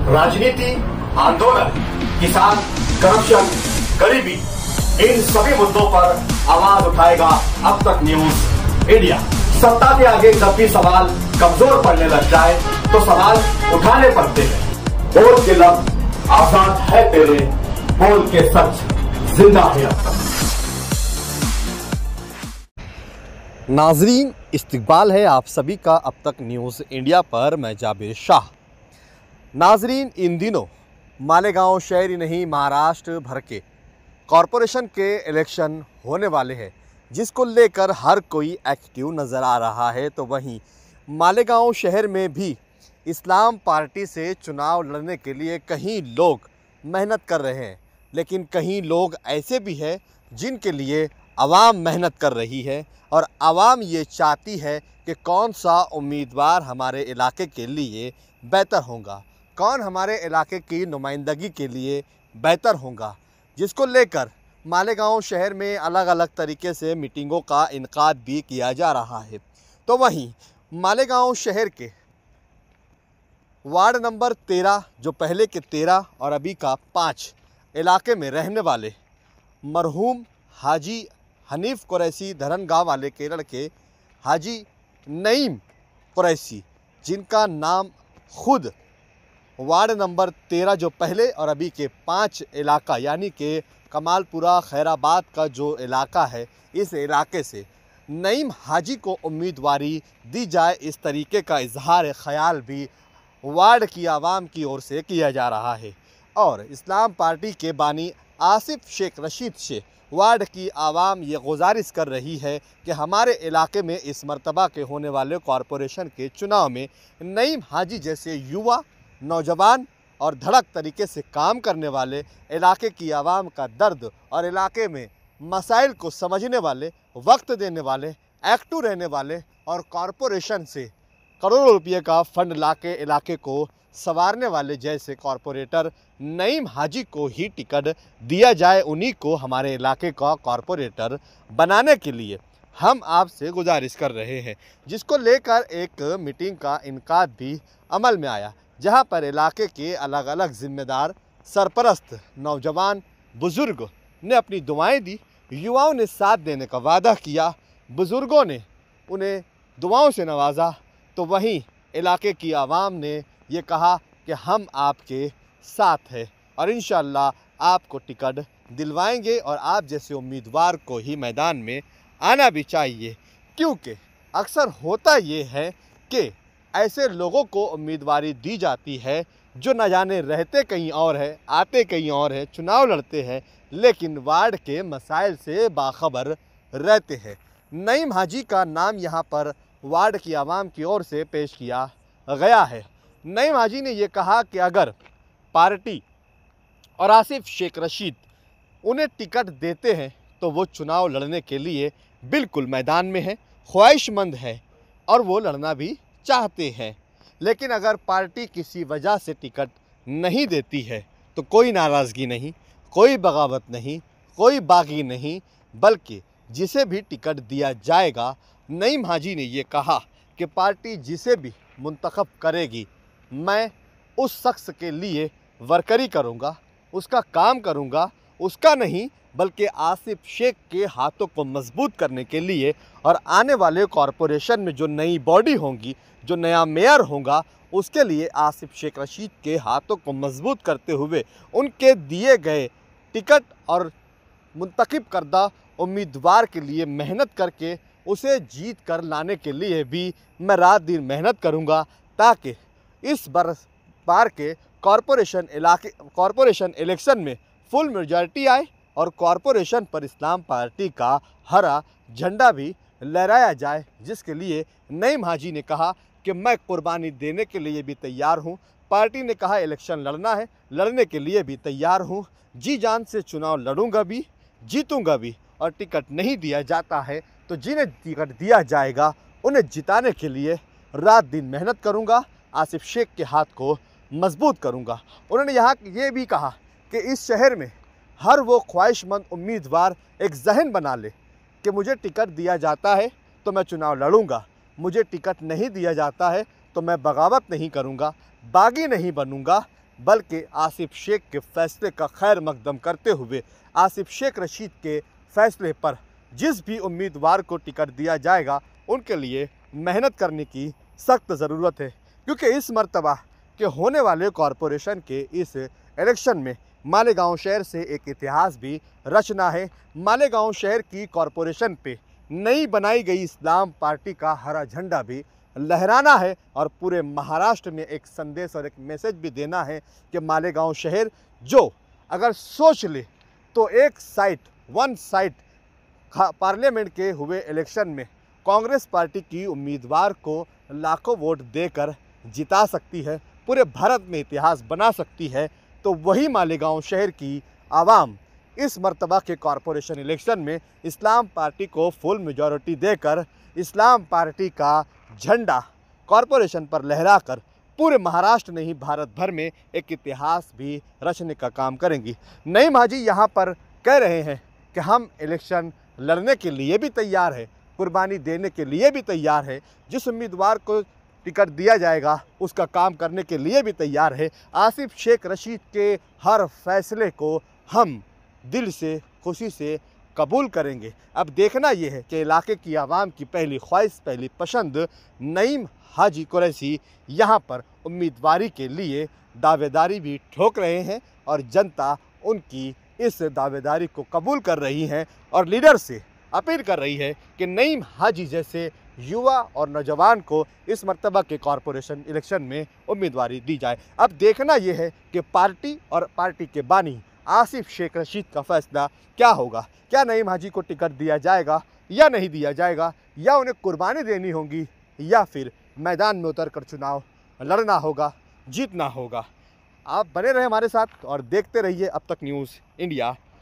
राजनीति, आंदोलन, किसान, करप्शन, गरीबी, इन सभी मुद्दों पर आवाज उठाएगा अब तक न्यूज इंडिया। सत्ता के आगे जब भी सवाल कमजोर पड़ने लग जाए तो सवाल उठाने पड़ते हैं। बोल के लफ्ज आजाद है तेरे, बोल के सच जिंदा है अब तक। नाजरीन, इस्तकबाल है आप सभी का अब तक न्यूज़ इंडिया पर। मैं जाबिर शाह। नाजरीन, इन दिनों मालेगांव शहर ही नहीं महाराष्ट्र भर के कॉरपोरेशन के इलेक्शन होने वाले हैं, जिसको लेकर हर कोई एक्टिव नज़र आ रहा है। तो वहीं मालेगांव शहर में भी इस्लाम पार्टी से चुनाव लड़ने के लिए कहीं लोग मेहनत कर रहे हैं, लेकिन कहीं लोग ऐसे भी हैं जिनके लिए आवाम मेहनत कर रही है और आवाम ये चाहती है कि कौन सा उम्मीदवार हमारे इलाके के लिए बेहतर होगा, कौन हमारे इलाके की नुमाइंदगी के लिए बेहतर होगा, जिसको लेकर मालेगांव शहर में अलग अलग तरीके से मीटिंगों का इनकाद भी किया जा रहा है। तो वहीं मालेगांव शहर के वार्ड नंबर 13, जो पहले के 13 और अभी का 5 इलाके में रहने वाले मरहूम हाजी हनीफ कुरैशी धरन गाँव वाले के लड़के हाजी नईम कुरैशी, जिनका नाम खुद वार्ड नंबर 13 जो पहले और अभी के 5 इलाका यानी कि कमालपुरा खैराबाद का जो इलाका है, इस इलाके से नईम हाजी को उम्मीदवारी दी जाए, इस तरीके का इजहार ख्याल भी वार्ड की आवाम की ओर से किया जा रहा है। और इस्लाम पार्टी के बानी आसिफ शेख रशीद से वार्ड की आवाम ये गुजारिश कर रही है कि हमारे इलाके में इस मर्तबा के होने वाले कॉरपोरेशन के चुनाव में नईम हाजी जैसे युवा, नौजवान और धड़क तरीके से काम करने वाले, इलाके की आवाम का दर्द और इलाके में मसाइल को समझने वाले, वक्त देने वाले, एक्टिव रहने वाले और कॉरपोरेशन से करोड़ों रुपये का फंड लाके इलाके को संवारने वाले जैसे कॉरपोरेटर नईम हाजी को ही टिकट दिया जाए, उन्हीं को हमारे इलाके का कॉरपोरेटर बनाने के लिए हम आपसे गुजारिश कर रहे हैं। जिसको लेकर एक मीटिंग का इनकाद भी अमल में आया, जहां पर इलाके के अलग अलग जिम्मेदार, सरपरस्त, नौजवान, बुज़ुर्ग ने अपनी दुआएं दी, युवाओं ने साथ देने का वादा किया, बुज़ुर्गों ने उन्हें दुआओं से नवाजा, तो वहीं इलाके की आवाम ने ये कहा कि हम आपके साथ हैं और इंशाअल्लाह आपको टिकट दिलवाएंगे और आप जैसे उम्मीदवार को ही मैदान में आना भी चाहिए। क्योंकि अक्सर होता ये है कि ऐसे लोगों को उम्मीदवारी दी जाती है जो न जाने रहते कहीं और है, आते कहीं और है, चुनाव लड़ते हैं, लेकिन वार्ड के मसाइल से बाखबर रहते हैं। नईम हाजी का नाम यहाँ पर वार्ड की आवाम की ओर से पेश किया गया है। नईम हाजी ने ये कहा कि अगर पार्टी और आसिफ शेख रशीद उन्हें टिकट देते हैं तो वो चुनाव लड़ने के लिए बिल्कुल मैदान में है, ख्वाहिशमंद है और वो लड़ना भी चाहते हैं। लेकिन अगर पार्टी किसी वजह से टिकट नहीं देती है तो कोई नाराज़गी नहीं, कोई बगावत नहीं, कोई बागी नहीं, बल्कि जिसे भी टिकट दिया जाएगा, नईम हाजी ने ये कहा कि पार्टी जिसे भी मुंतखब करेगी मैं उस शख्स के लिए वर्करी करूँगा, उसका काम करूँगा, उसका नहीं बल्कि आसिफ शेख के हाथों को मजबूत करने के लिए और आने वाले कॉरपोरेशन में जो नई बॉडी होंगी, जो नया मेयर होगा, उसके लिए आसिफ शेख रशीद के हाथों को मजबूत करते हुए उनके दिए गए टिकट और मुंतखब करदा उम्मीदवार के लिए मेहनत करके उसे जीत कर लाने के लिए भी मैं रात दिन मेहनत करूंगा, ताकि इस बार के कॉरपोरेशन इलेक्शन में फुल मेजॉरिटी आए और कॉरपोरेशन पर इस्लाम पार्टी का हरा झंडा भी लहराया जाए। जिसके लिए नईम हाजी ने कहा कि मैं कुर्बानी देने के लिए भी तैयार हूं। पार्टी ने कहा इलेक्शन लड़ना है, लड़ने के लिए भी तैयार हूं, जी जान से चुनाव लड़ूंगा भी, जीतूंगा भी, और टिकट नहीं दिया जाता है तो जिन्हें टिकट दिया जाएगा उन्हें जिताने के लिए रात दिन मेहनत करूंगा, आसिफ शेख के हाथ को मजबूत करूंगा। उन्होंने यहाँ ये भी कहा कि इस शहर में हर वो ख्वाहिशमंद उम्मीदवार एक जहन बना ले कि मुझे टिकट दिया जाता है तो मैं चुनाव लड़ूंगा, मुझे टिकट नहीं दिया जाता है तो मैं बगावत नहीं करूंगा, बागी नहीं बनूंगा, बल्कि आसिफ शेख के फैसले का खैर मकदम करते हुए आसिफ शेख रशीद के फैसले पर जिस भी उम्मीदवार को टिकट दिया जाएगा उनके लिए मेहनत करने की सख्त ज़रूरत है, क्योंकि इस मर्तबा के होने वाले कॉरपोरेशन के इस इलेक्शन में मालेगांव शहर से एक इतिहास भी रचना है। मालेगांव शहर की कॉरपोरेशन पे नई बनाई गई इस्लाम पार्टी का हरा झंडा भी लहराना है और पूरे महाराष्ट्र में एक संदेश और एक मैसेज भी देना है कि मालेगांव शहर जो अगर सोच ले तो वन साइड पार्लियामेंट के हुए इलेक्शन में कांग्रेस पार्टी की उम्मीदवार को लाखों वोट देकर जिता सकती है, पूरे भारत में इतिहास बना सकती है। तो वही मालेगांव शहर की आवाम इस मर्तबा के कॉरपोरेशन इलेक्शन में इस्लाम पार्टी को फुल मेजॉरिटी देकर इस्लाम पार्टी का झंडा कॉरपोरेशन पर लहराकर पूरे महाराष्ट्र नहीं भारत भर में एक इतिहास भी रचने का काम करेंगी। नईम हाजी यहाँ पर कह रहे हैं कि हम इलेक्शन लड़ने के लिए भी तैयार है, कुर्बानी देने के लिए भी तैयार है, जिस उम्मीदवार को टिकट दिया जाएगा उसका काम करने के लिए भी तैयार है। आसिफ शेख रशीद के हर फैसले को हम दिल से खुशी से कबूल करेंगे। अब देखना यह है कि इलाके की आवाम की पहली ख्वाहिश, पहली पसंद नईम हाजी कुरैशी यहाँ पर उम्मीदवारी के लिए दावेदारी भी ठोक रहे हैं और जनता उनकी इस दावेदारी को कबूल कर रही है और लीडर से अपील कर रही है कि नईम हाजी जैसे युवा और नौजवान को इस मर्तबा के कॉरपोरेशन इलेक्शन में उम्मीदवारी दी जाए। अब देखना यह है कि पार्टी और पार्टी के बानी आसिफ शेख रशीद का फैसला क्या होगा। क्या नईम हाजी को टिकट दिया जाएगा या नहीं दिया जाएगा, या उन्हें कुर्बानी देनी होगी, या फिर मैदान में उतर कर चुनाव लड़ना होगा, जीतना होगा। आप बने रहे हमारे साथ और देखते रहिए अब तक न्यूज़ इंडिया।